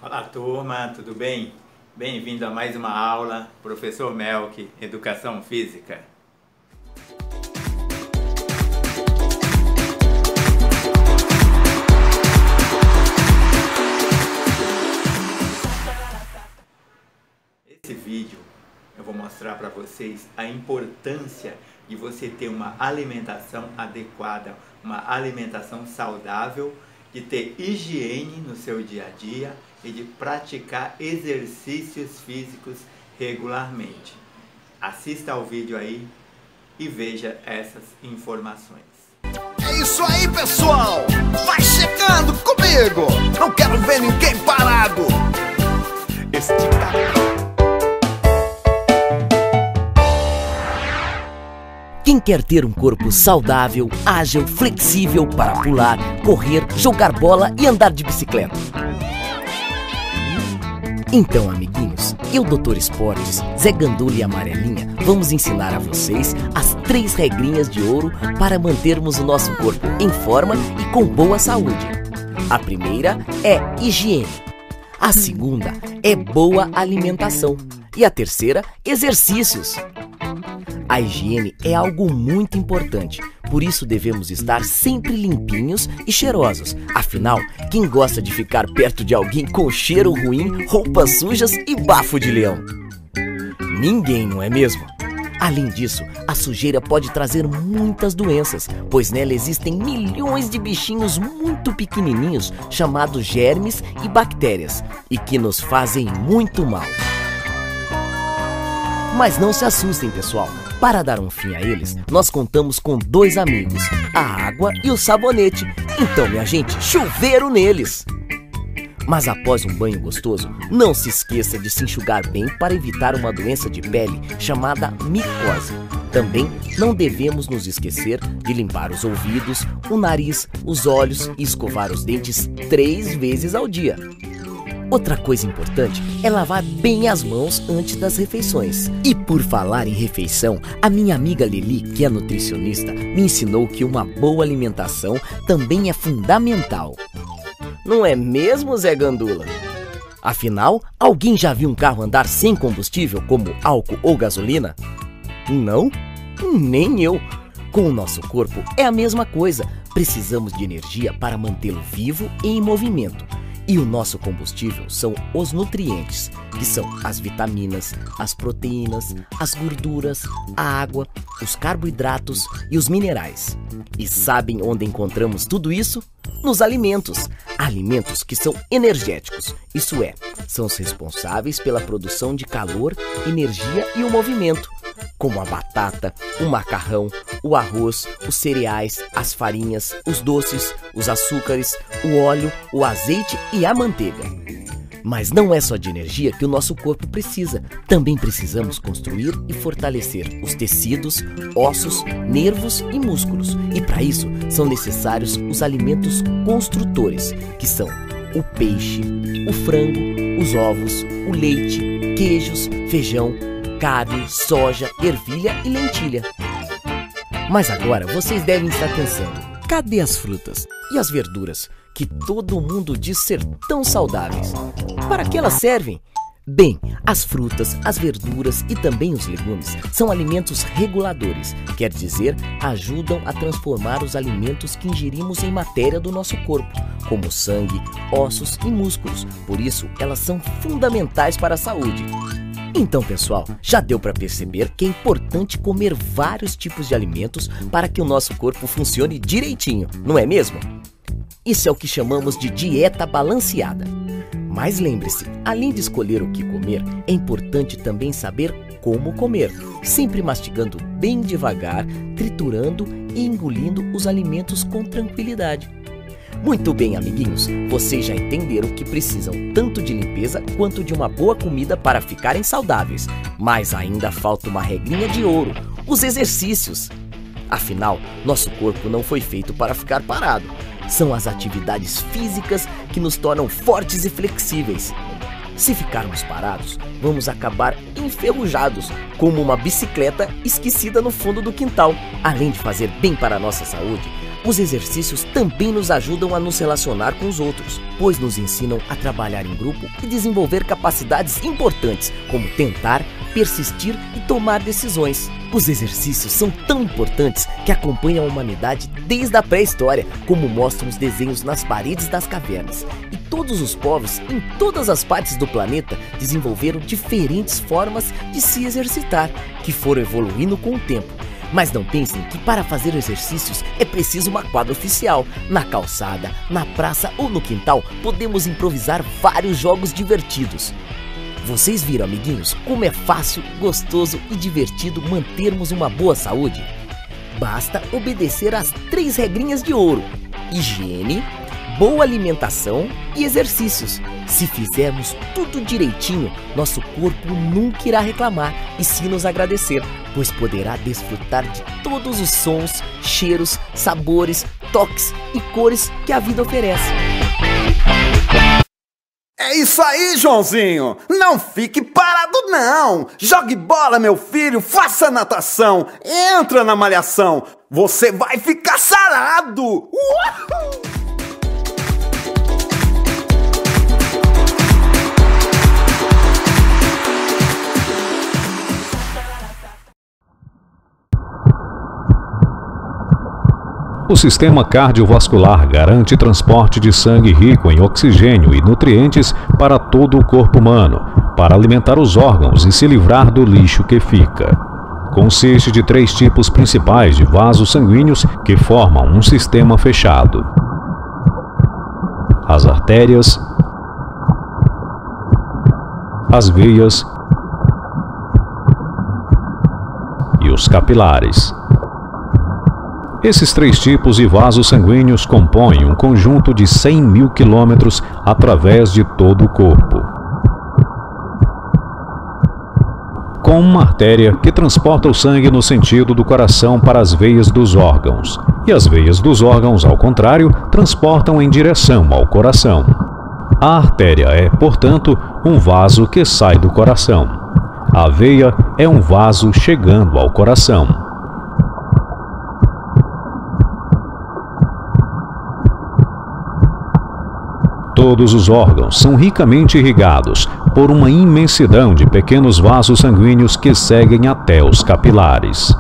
Olá turma, tudo bem? Bem-vindo a mais uma aula, Professor Melk, Educação Física. Esse vídeo eu vou mostrar para vocês a importância de você ter uma alimentação adequada, uma alimentação saudável, de ter higiene no seu dia a dia e de praticar exercícios físicos regularmente. Assista ao vídeo aí e veja essas informações. É isso aí, pessoal! Vai chegando comigo! Não quero ver ninguém parado! Quem quer ter um corpo saudável, ágil, flexível para pular, correr, jogar bola e andar de bicicleta? Então, amiguinhos, eu, Dr. Esportes, Zé Gandula e Amarelinha, vamos ensinar a vocês as 3 regrinhas de ouro para mantermos o nosso corpo em forma e com boa saúde. A primeira é higiene. A segunda é boa alimentação. E a terceira, exercícios. A higiene é algo muito importante, por isso devemos estar sempre limpinhos e cheirosos. Afinal, quem gosta de ficar perto de alguém com cheiro ruim, roupas sujas e bafo de leão? Ninguém, não é mesmo? Além disso, a sujeira pode trazer muitas doenças, pois nela existem milhões de bichinhos muito pequenininhos chamados germes e bactérias, e que nos fazem muito mal. Mas não se assustem, pessoal. Para dar um fim a eles, nós contamos com 2 amigos, a água e o sabonete. Então, minha gente, chuveiro neles! Mas após um banho gostoso, não se esqueça de se enxugar bem para evitar uma doença de pele chamada micose. Também não devemos nos esquecer de limpar os ouvidos, o nariz, os olhos e escovar os dentes 3 vezes ao dia. Outra coisa importante é lavar bem as mãos antes das refeições. E por falar em refeição, a minha amiga Lili, que é nutricionista, me ensinou que uma boa alimentação também é fundamental. Não é mesmo, Zé Gandula? Afinal, alguém já viu um carro andar sem combustível, como álcool ou gasolina? Não? Nem eu. Com o nosso corpo é a mesma coisa. Precisamos de energia para mantê-lo vivo e em movimento. E o nosso combustível são os nutrientes, que são as vitaminas, as proteínas, as gorduras, a água, os carboidratos e os minerais. E sabem onde encontramos tudo isso? Nos alimentos. Alimentos que são energéticos, isso é, são os responsáveis pela produção de calor, energia e o movimento, como a batata, o macarrão, o arroz, os cereais, as farinhas, os doces, os açúcares, o óleo, o azeite e a manteiga. Mas não é só de energia que o nosso corpo precisa. Também precisamos construir e fortalecer os tecidos, ossos, nervos e músculos. E para isso são necessários os alimentos construtores, que são o peixe, o frango, os ovos, o leite, queijos, feijão, carne, soja, ervilha e lentilha. Mas agora vocês devem estar pensando, cadê as frutas e as verduras que todo mundo diz ser tão saudáveis? Para que elas servem? Bem, as frutas, as verduras e também os legumes são alimentos reguladores, quer dizer, ajudam a transformar os alimentos que ingerimos em matéria do nosso corpo, como sangue, ossos e músculos. Por isso, elas são fundamentais para a saúde. Então, pessoal, já deu para perceber que é importante comer vários tipos de alimentos para que o nosso corpo funcione direitinho, não é mesmo? Isso é o que chamamos de dieta balanceada. Mas lembre-se, além de escolher o que comer, é importante também saber como comer, sempre mastigando bem devagar, triturando e engolindo os alimentos com tranquilidade. Muito bem, amiguinhos, vocês já entenderam que precisam tanto de limpeza quanto de uma boa comida para ficarem saudáveis. Mas ainda falta uma regrinha de ouro, os exercícios. Afinal, nosso corpo não foi feito para ficar parado. São as atividades físicas que nos tornam fortes e flexíveis. Se ficarmos parados, vamos acabar enferrujados, como uma bicicleta esquecida no fundo do quintal. Além de fazer bem para a nossa saúde, Os exercícios também nos ajudam a nos relacionar com os outros, pois nos ensinam a trabalhar em grupo e desenvolver capacidades importantes, como tentar, persistir e tomar decisões. Os exercícios são tão importantes que acompanham a humanidade desde a pré-história, como mostram os desenhos nas paredes das cavernas. E todos os povos, em todas as partes do planeta, desenvolveram diferentes formas de se exercitar, que foram evoluindo com o tempo. Mas não pensem que para fazer exercícios é preciso uma quadra oficial. Na calçada, na praça ou no quintal, podemos improvisar vários jogos divertidos. Vocês viram, amiguinhos, como é fácil, gostoso e divertido mantermos uma boa saúde? Basta obedecer às 3 regrinhas de ouro: higiene, boa alimentação e exercícios. Se fizermos tudo direitinho, nosso corpo nunca irá reclamar e sim nos agradecer, pois poderá desfrutar de todos os sons, cheiros, sabores, toques e cores que a vida oferece. É isso aí, Joãozinho! Não fique parado, não! Jogue bola, meu filho, faça natação, entra na malhação, você vai ficar sarado! Uhul! O sistema cardiovascular garante transporte de sangue rico em oxigênio e nutrientes para todo o corpo humano, para alimentar os órgãos e se livrar do lixo que fica. Consiste de 3 tipos principais de vasos sanguíneos que formam um sistema fechado: as artérias, as veias e os capilares. Esses 3 tipos de vasos sanguíneos compõem um conjunto de 100.000 quilômetros através de todo o corpo. Com uma artéria que transporta o sangue no sentido do coração para as veias dos órgãos, e as veias dos órgãos, ao contrário, transportam em direção ao coração. A artéria é, portanto, um vaso que sai do coração. A veia é um vaso chegando ao coração. Todos os órgãos são ricamente irrigados por uma imensidão de pequenos vasos sanguíneos que seguem até os capilares.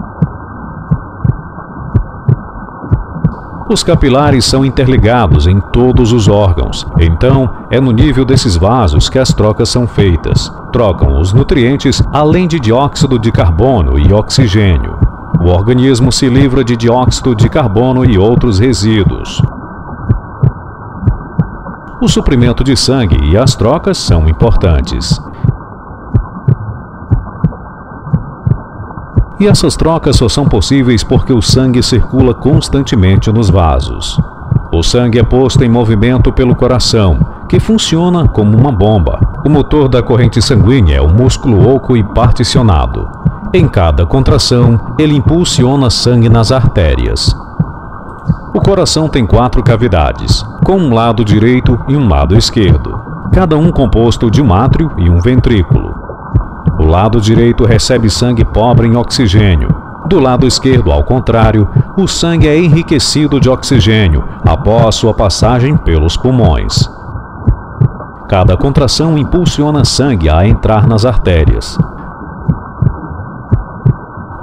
Os capilares são interligados em todos os órgãos, então é no nível desses vasos que as trocas são feitas. Trocam os nutrientes além de dióxido de carbono e oxigênio. O organismo se livra de dióxido de carbono e outros resíduos. O suprimento de sangue e as trocas são importantes. E essas trocas só são possíveis porque o sangue circula constantemente nos vasos. O sangue é posto em movimento pelo coração, que funciona como uma bomba. O motor da corrente sanguínea é o músculo oco e particionado. Em cada contração, ele impulsiona sangue nas artérias. O coração tem 4 cavidades, com um lado direito e um lado esquerdo, cada um composto de um átrio e um ventrículo. O lado direito recebe sangue pobre em oxigênio. Do lado esquerdo, ao contrário, o sangue é enriquecido de oxigênio após sua passagem pelos pulmões. Cada contração impulsiona sangue a entrar nas artérias.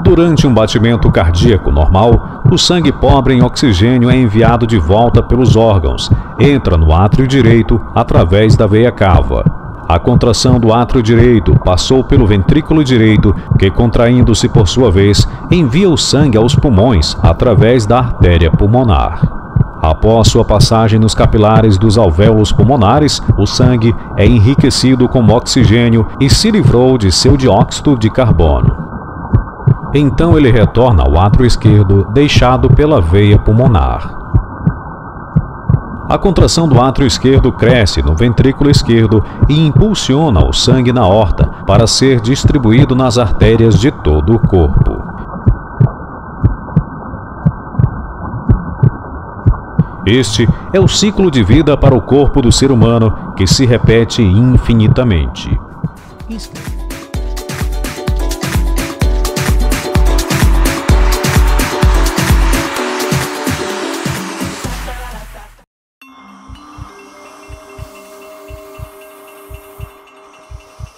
Durante um batimento cardíaco normal, o sangue pobre em oxigênio é enviado de volta pelos órgãos, entra no átrio direito através da veia cava. A contração do átrio direito passou pelo ventrículo direito, que, contraindo-se por sua vez, envia o sangue aos pulmões através da artéria pulmonar. Após sua passagem nos capilares dos alvéolos pulmonares, o sangue é enriquecido com oxigênio e se livrou de seu dióxido de carbono. Então ele retorna ao átrio esquerdo, deixado pela veia pulmonar. A contração do átrio esquerdo cresce no ventrículo esquerdo e impulsiona o sangue na aorta para ser distribuído nas artérias de todo o corpo. Este é o ciclo de vida para o corpo do ser humano, que se repete infinitamente.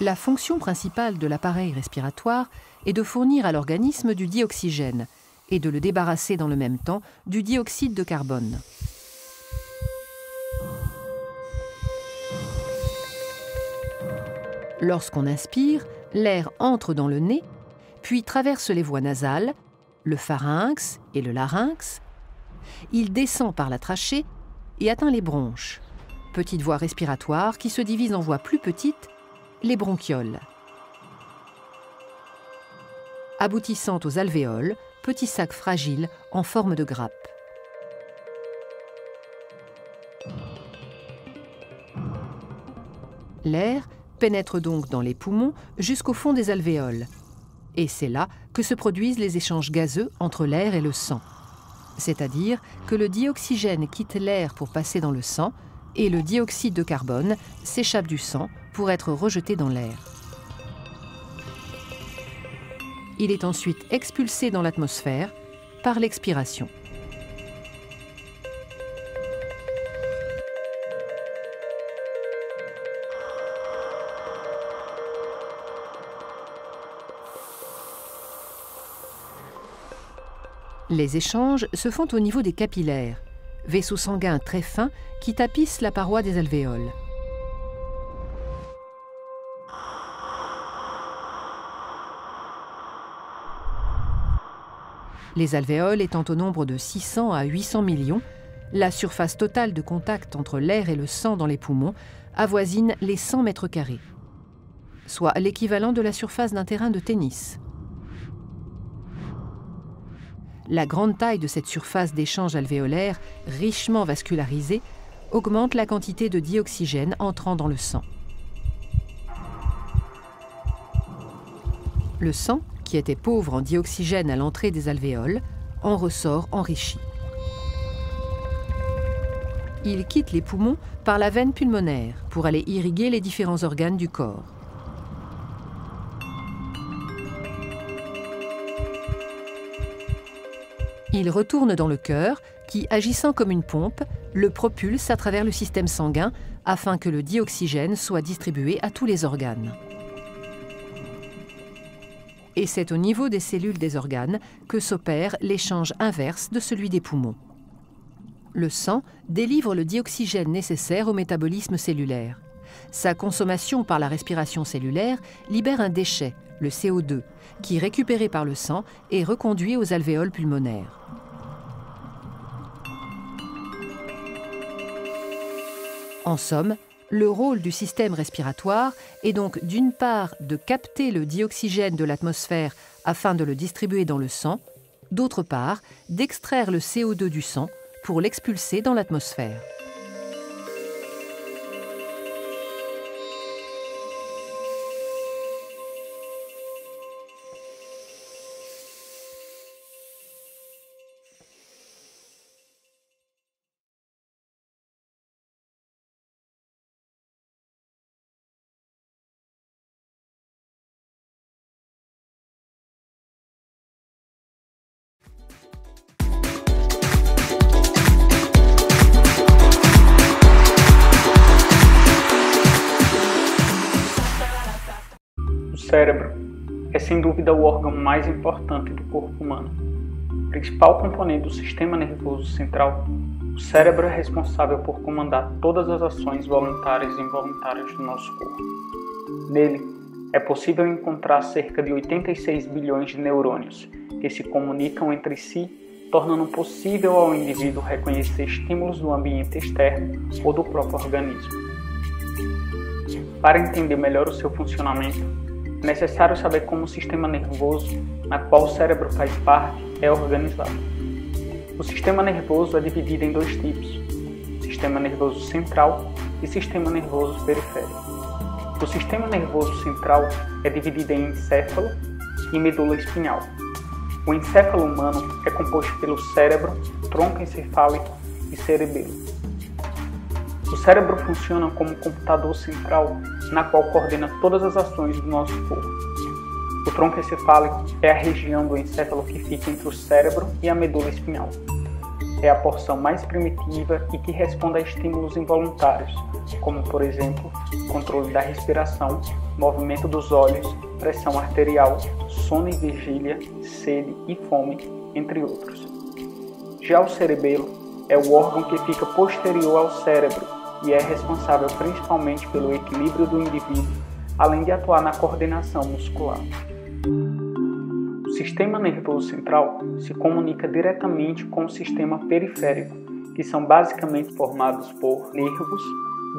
La fonction principale de l'appareil respiratoire est de fournir à l'organisme du dioxygène et de le débarrasser dans le même temps du dioxyde de carbone. Lorsqu'on inspire, l'air entre dans le nez, puis traverse les voies nasales, le pharynx et le larynx. Il descend par la trachée et atteint les bronches, petites voies respiratoires qui se divisent en voies plus petites, les bronchioles. Aboutissant aux alvéoles, petits sacs fragiles en forme de grappe. L'air pénètre donc dans les poumons jusqu'au fond des alvéoles. Et c'est là que se produisent les échanges gazeux entre l'air et le sang. C'est-à-dire que le dioxygène quitte l'air pour passer dans le sang et le dioxyde de carbone s'échappe du sang pour être rejeté dans l'air. Il est ensuite expulsé dans l'atmosphère par l'expiration. Les échanges se font au niveau des capillaires, vaisseaux sanguins très fins qui tapissent la paroi des alvéoles. Les alvéoles étant au nombre de 600 à 800 millions, la surface totale de contact entre l'air et le sang dans les poumons avoisine les 100 mètres carrés, soit l'équivalent de la surface d'un terrain de tennis. La grande taille de cette surface d'échange alvéolaire, richement vascularisée, augmente la quantité de dioxygène entrant dans le sang. Le sang, qui était pauvre en dioxygène à l'entrée des alvéoles, en ressort enrichi. Il quitte les poumons par la veine pulmonaire pour aller irriguer les différents organes du corps. Il retourne dans le cœur qui, agissant comme une pompe, le propulse à travers le système sanguin afin que le dioxygène soit distribué à tous les organes. Et c'est au niveau des cellules des organes que s'opère l'échange inverse de celui des poumons. Le sang délivre le dioxygène nécessaire au métabolisme cellulaire. Sa consommation par la respiration cellulaire libère un déchet, le CO2, qui, récupéré par le sang, est reconduit aux alvéoles pulmonaires. En somme, le rôle du système respiratoire est donc d'une part de capter le dioxygène de l'atmosphère afin de le distribuer dans le sang, d'autre part d'extraire le CO2 du sang pour l'expulser dans l'atmosphère. O cérebro é sem dúvida o órgão mais importante do corpo humano. Principal componente do sistema nervoso central, o cérebro é responsável por comandar todas as ações voluntárias e involuntárias do nosso corpo. Nele, é possível encontrar cerca de 86 bilhões de neurônios que se comunicam entre si, tornando possível ao indivíduo reconhecer estímulos do ambiente externo ou do próprio organismo. Para entender melhor o seu funcionamento, é necessário saber como o sistema nervoso, na qual o cérebro faz parte, é organizado. O sistema nervoso é dividido em dois tipos: sistema nervoso central e sistema nervoso periférico. O sistema nervoso central é dividido em encéfalo e medula espinhal. O encéfalo humano é composto pelo cérebro, tronco encefálico e cerebelo. O cérebro funciona como um computador central na qual coordena todas as ações do nosso corpo. O tronco encefálico é a região do encéfalo que fica entre o cérebro e a medula espinhal. é a porção mais primitiva e que responde a estímulos involuntários, como, por exemplo, controle da respiração, movimento dos olhos, pressão arterial, sono e vigília, sede e fome, entre outros. Já o cerebelo é o órgão que fica posterior ao cérebro e é responsável principalmente pelo equilíbrio do indivíduo, além de atuar na coordenação muscular. O sistema nervoso central se comunica diretamente com o sistema periférico, que são basicamente formados por nervos,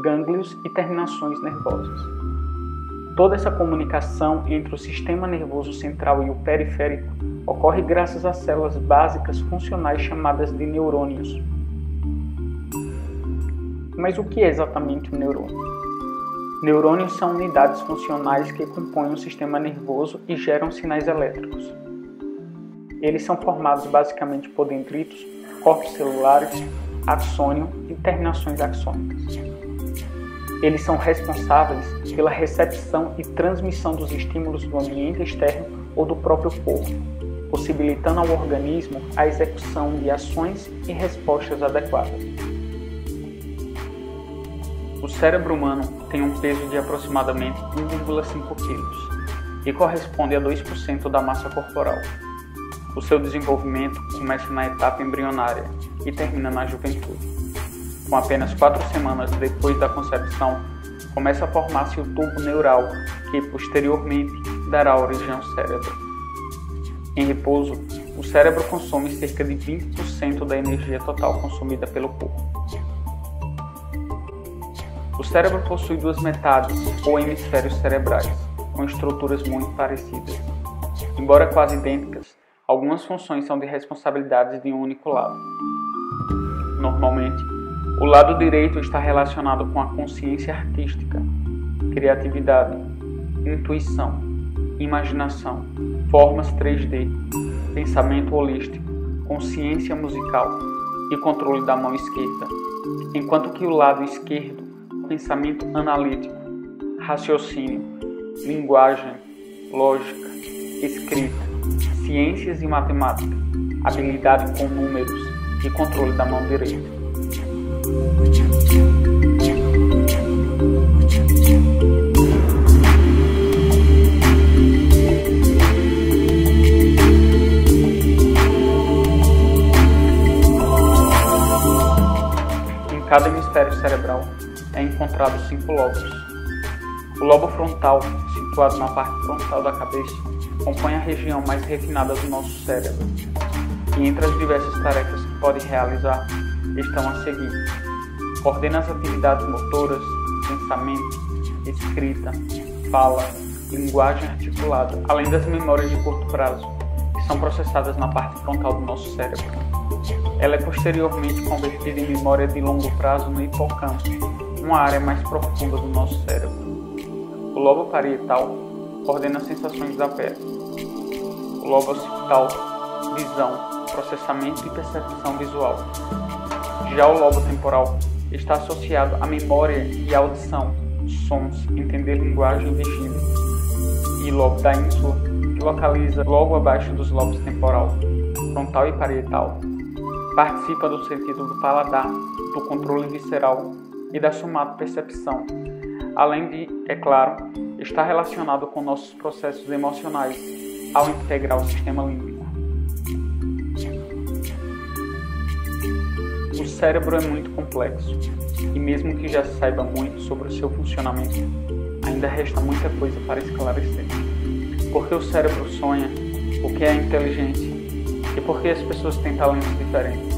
gânglios e terminações nervosas. Toda essa comunicação entre o sistema nervoso central e o periférico ocorre graças às células básicas funcionais chamadas de neurônios. Mas o que é exatamente um neurônio? Neurônios são unidades funcionais que compõem o sistema nervoso e geram sinais elétricos. Eles são formados basicamente por dendritos, corpos celulares, axônio e terminações axônicas. Eles são responsáveis pela recepção e transmissão dos estímulos do ambiente externo ou do próprio corpo, possibilitando ao organismo a execução de ações e respostas adequadas. O cérebro humano tem um peso de aproximadamente 1,5 kg e corresponde a 2% da massa corporal. O seu desenvolvimento começa na etapa embrionária e termina na juventude. Com apenas 4 semanas depois da concepção, começa a formar-se o tubo neural, que posteriormente dará origem ao cérebro. Em repouso, o cérebro consome cerca de 20% da energia total consumida pelo corpo. O cérebro possui 2 metades, ou hemisférios cerebrais, com estruturas muito parecidas. Embora quase idênticas, algumas funções são de responsabilidade de um único lado. Normalmente, o lado direito está relacionado com a consciência artística, criatividade, intuição, imaginação, formas 3D, pensamento holístico, consciência musical e controle da mão esquerda, enquanto que o lado esquerdo, pensamento analítico, raciocínio, linguagem, lógica, escrita, ciências e matemática, habilidade com números e controle da mão direita. Em cada hemisfério cerebral é encontrado 5 lobos. O lobo frontal, situado na parte frontal da cabeça, compõe a região mais refinada do nosso cérebro. E entre as diversas tarefas que pode realizar estão as seguintes: coordena as atividades motoras, pensamento, escrita, fala, linguagem articulada, além das memórias de curto prazo, que são processadas na parte frontal do nosso cérebro. Ela é posteriormente convertida em memória de longo prazo no hipocampo, uma área mais profunda do nosso cérebro. O lobo parietal coordena sensações da pele. O lobo occipital, visão, processamento e percepção visual. Já o lobo temporal está associado à memória e audição, sons, entender linguagem e vigília. E o lobo da ínsula, que localiza logo abaixo dos lobos temporal, frontal e parietal, participa do sentido do paladar, do controle visceral e da somatopercepção, além de, é claro, estar relacionado com nossos processos emocionais ao integrar o sistema límbico. O cérebro é muito complexo e mesmo que já se saiba muito sobre o seu funcionamento, ainda resta muita coisa para esclarecer. Por que o cérebro sonha? O que é inteligente? E por que as pessoas têm talentos diferentes?